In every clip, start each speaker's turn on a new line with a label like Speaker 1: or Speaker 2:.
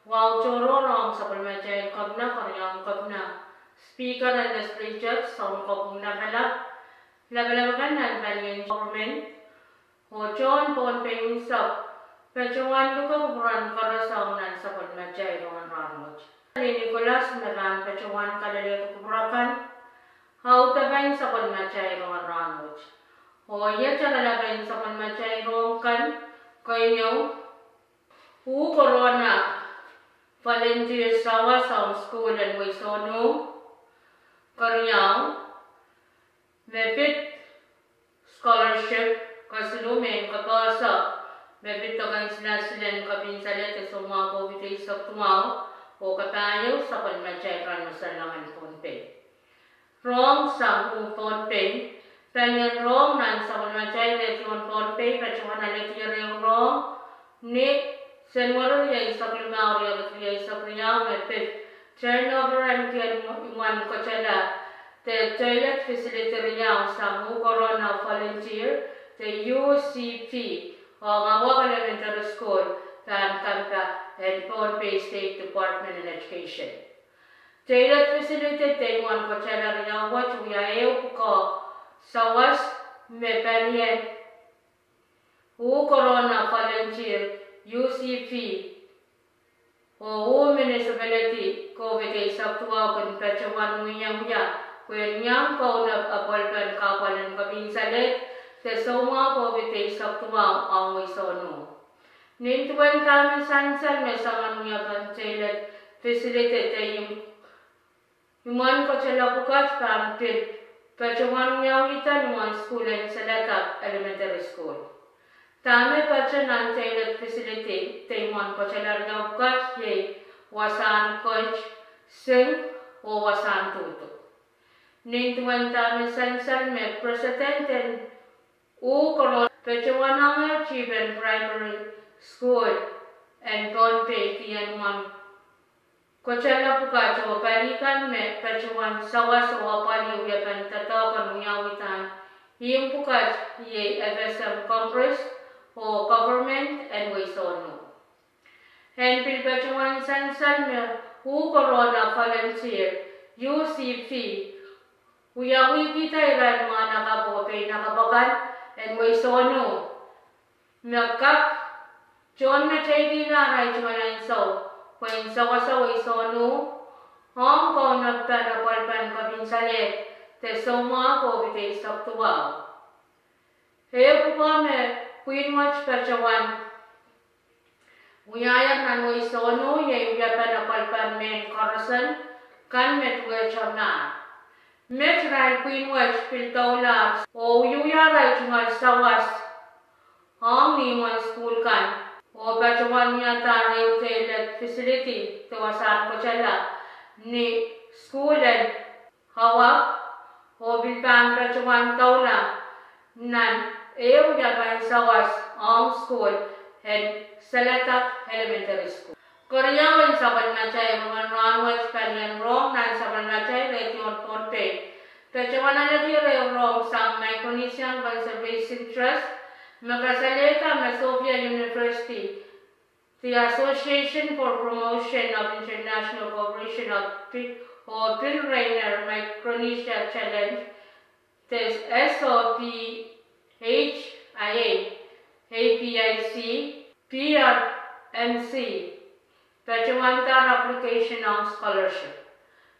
Speaker 1: Wow, chororong sa palmachayan kabna karyang kabna. Speaker and legislature sound kopong nakalap. Labalabakan ng Canadian government. O John Pon Pengisap. Pechuan luka kuburan karasang nan sa palmachayan Rohngen Rahnwet. Nicolas Meran pechuan kalalik kuburakan. Hautaban sa palmachayan Rohngen Rahnwet. O iya chakalabay sa palmachayan Rohngen kayo. Corona. Volunteer sawa sa school and Waisono, Karyang, Mepit scholarship, Kasulumin, Kapasa, Mepit tagang sinasilan kabinsalit sa mga COVID sa tumaw, o katayo sa palmachayan masalangan Ponpe. Rong sa Ponpe, Tanyan Rong nan sa palmachayan Legion Ponpe, Kachuan Alekireng Rong, ni Senwaro ya isaklimau ya isaklimau mepet turnover and iman kochela the toilet facility riyaw sa corona volunteer the UCP o Ngawag Elementary School tan Kanta and Ponpe State Department of Education. Toilet facility the iman kochela riyaw wat uyaew ko sawas mepanian corona volunteer UCP o municipality COVID saktuwa kun pechuan nguyang kwen nyang ko na apalkan kapalan kabinsalit te soma COVID saktuwa ang Waisono. Nintuan kami sansan may sangan nguyakan toilet facility te yuman ko sila bukas pampit pechuan nguyang itan yuman school and Salatap Elementary School. Tame pacha nan toilet facility teimon pachalar gaukat ye wasan coach sing o wasan tuto. Nintuan tame sansan me presidenten corona pechuanang Chiben Primary School and Ponpe tiyan man kochala pukat o palikan me pechuan sawas o apali uyapan tatapan uyawitan iyong pukat ye FSM Congress o government and Waisono. And pilpachuan sansan me corona volunteer UCP uyawi kita iran mga nakapope nakabagan and Waisono. Magkak John Machaydi na ray chumanan so when sawa sa Waisono Hong Kong nagtanapalpan kabinsalit te soma ko bitay saktuwa. Heyo po kami Queen Watch Pechawan Uyayan nan Waisono ye uyapan apalpan men karasan kan met wecham na. Met rai Queen Watch piltaula o uyara chungal sawas ang niman school kan o Pechawan niya tarayo toilet facility tawasan ko chala ni school and hawak o bilpan Pechawan taula nan Ew yapan sawas ang school and Salatap Elementary School. Koreawan sa palmachayan Rohngen Rahnwet Canadian Rong nan sa palmachayan Legion Ponpe. Pechawan alagire Rong sa Micronesian Conservation Trust, Magasaleta, Masofia University, the Association for Promotion of International Cooperation of Pilrainer Micronesia Challenge, this SOP HIA, APIC, PRMC, Pechawantar application on scholarship.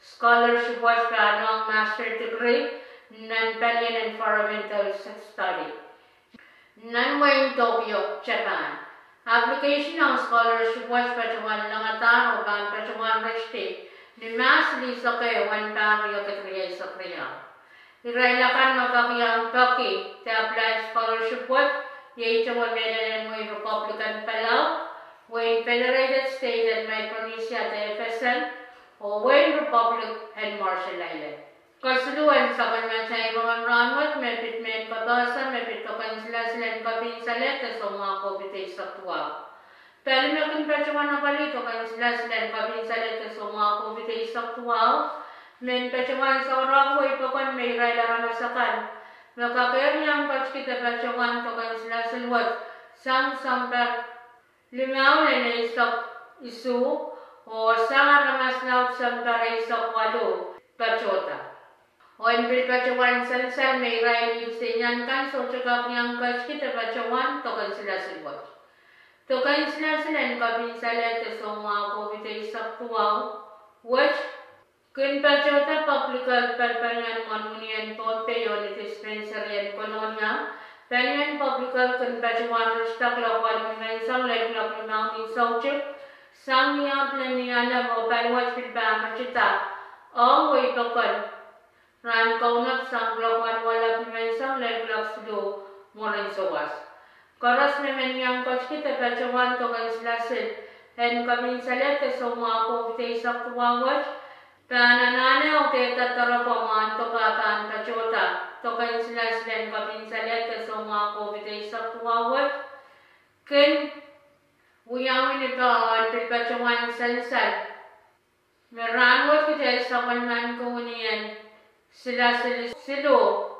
Speaker 1: Scholarship was for annual master degree, non-Palian environmental study. Nanway Tokyo, Japan. Application on scholarship was Pechawan Langataro ban Pechawan Rishti, ni Masli Soke, one family of the Korea Sokorea. Irailakan magkakiyang Paki to apply scholarship what ye Chawamela and Republican Palau, Wayne Federated State and Micronesia the FSN, or Wayne Republic and Marshall Island. Kasuluan sa Palmachayan Rohngen babasa me pitokan sila kapin salet so mga COVID ay saktuwa. Pero mekin pechuan na palito kan sila kapin salet so mga COVID ay saktuwa. Men pechuan sa orang ko ipakan may rayla ramasakan. Makakayang yang pas kita pechuan to kan sila silwat sang sampai limaw na isak isu o sang ramas naut sampai isak walo pechota. O inbil pecuan sel may ray yusinyan kan so cakap yang pas kita pecuan tokan sila silwat. Tokan sila kapin salet so mga COVID ay saktuwa. Which kun pechota publical perpanyan manunian Pompeo ni dispensary and kolonya. Penyan publical kun pecuan rustak lawan mensang leglak limang ni saucik. Sang niya planialam o penwat pilba macita. O way tokan. Ran kaunak sang lawan wala mensang leglak sudo moran sowas. Karas naman yang coach kita pecuan tokan silasil. En kami salet so mga COVID saktuwa. Pananane o teta tarapaman tokakan pechota. Tokan silasil kami salet so mga COVID saktuwa. Ken uyawin ito ang pecuan sensal. Meranwat kita sa kanman kumunian. Sila silo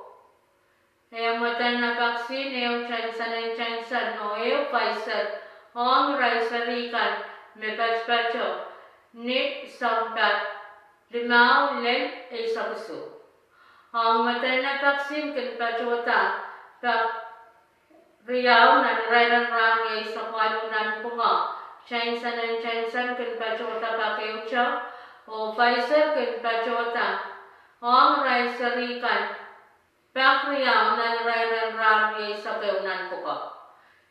Speaker 1: yung matan na vaksin yung chansan o yung Pfizer o ang raisarikan may paspacho ni sampat limaw len ay sakuso. Ang matan na vaksin kan pachota pak riyaw na Rohngen Rahnwet sa kwalunan punga chansan kan pachota pakeucha o Pfizer kan pachota ang raisarikan pakriyaw na Rohngen Rahnwet sa kaunan puka.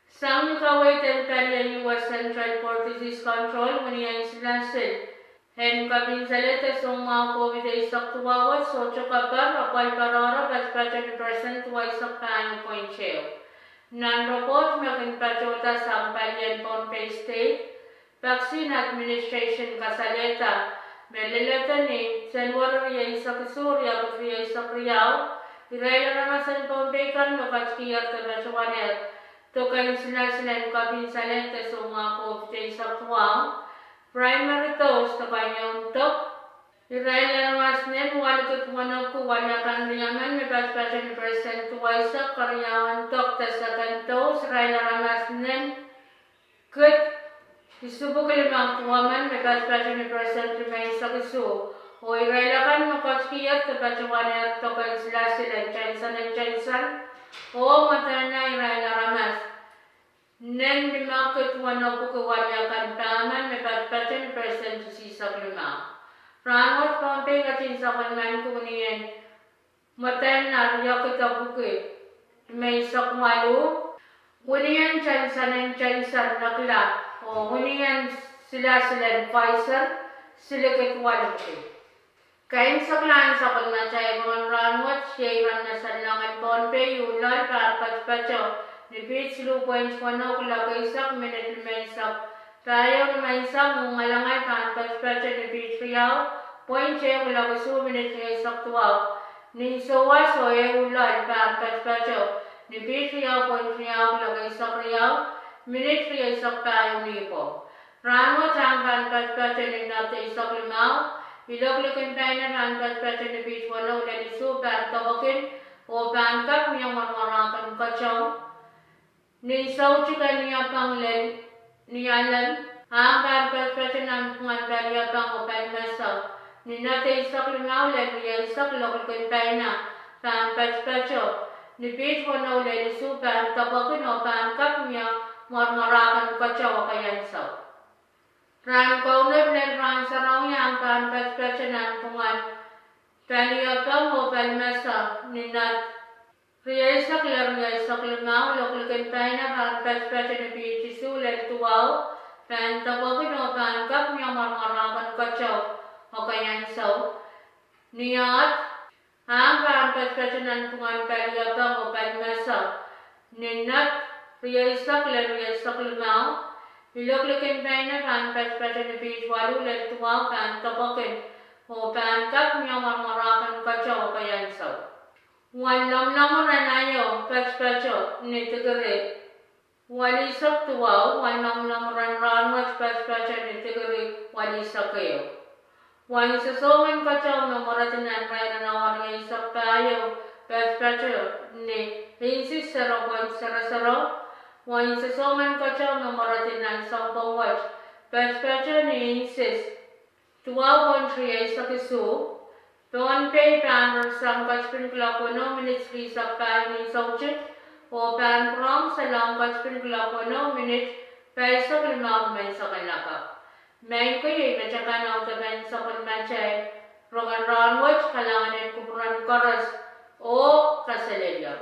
Speaker 1: Sang kaway tempelyan US Central for Disease Control maniyan sila sil. Hen kapin salete so mga COVID ay saktuwa so chokapar apal parara paspacho % tuway saktaan point chew. Non-report makin pachota sa Ampalyan Pompey State Vaccine Administration kasaleta melileta ni senwar riya sa Surya riya sa Riyaw. Irayla ramasan Pompey kan makachkiyar tabachuaner. Tokan sila kapin salete so mga COVID saktuwa. Primary dose tokan untuk. Irayla ramasnen walikot wanok wala kan riyaman may paspasan % tuway sa karyawan tok tasakan dose. Irayla ramasnen kut isubok limang tuwaman may paspasan % remain sa gusto. O irayla kan makachkiyar tabachuaner tokan sila chansan. O matana irayla ramas. Nen limakot wano pukawan kan taman may paspasan % sisa lima. Rangot Pompey katin sa kanman kuniyan. Matan na riya kita bukit. May sakmalu. Huniyan chansan nakla. O huniyan sila Pfizer. Sila kitwalo ko. Kain saklaan sa kanmachay Rohngen Rahnwet. Siya iran na sanlangan Pompey. Yulal paspacho. Nipit silupoin wano kulagaysak minit limensak. Tayo limensak mungalangan kan paspacho nipit riyaw. Point siya kulagasu minit limensak tuwaw. Ninsawa so ulal kan paspacho. Nipit riyaw point riyaw kulagaysak riyaw. Minit riyaw tayo nipo. Rahnwet ang kan paspacho ninata isak limaw. Iloglokin tayo na kan paspacho nipit wano ulalisu kan tawakin. O pangkap niyang marmarakan kachaw. Ninsaw chika niya pang niyalan. Ang kan paspacho ng pungan pang opal masaw. Ninata isak limaw niya isak loglokin tayo na kan paspacho. Nipit wano ulalisu kan tawakin o pangkap niya marmarakan kachaw kayan saw. Ran kaunab len ran saraw niya ang kan paspacho ng pungan pang opal masaw. Ninat riya isak limaw loglokin tayo na kan paspacho nipit isu len tuwaw. Kan tawakin o pangkap niya marmarakan kachaw o kayan saw. Niyat ang kan paspacho ng pungan pang opal masaw. Ninat riya isak limaw. Iloglokin tayo na kan paspacho nipit walu len tuwaw kan tawakin o pangkap niya marmarakan kachaw o kayan saw. Wan lam ranayo pespecho ni tegere. Wali Sabtuwa, wan Rohngen Rahnwet pespecho ni tegere wali sakayo. Wan sesomen kacau na maratinan kaya na wan Sabtayo pespecho ni hinsi sero wan sero. Wan sesomen kacau na maratinan sampawat pespecho ni hinsis. Tuwa wan triya sakisu. Tuan pay pan bersam kacpin kelakono minit sri sapay ni saucit o pan prom salam kacpin kelakono minit paisa kelmau main sakalaka. Main ko yung nacakan ang taban sa panmachay Rohngen Rahnwet kalangan ng kupuran karas o kasalelya.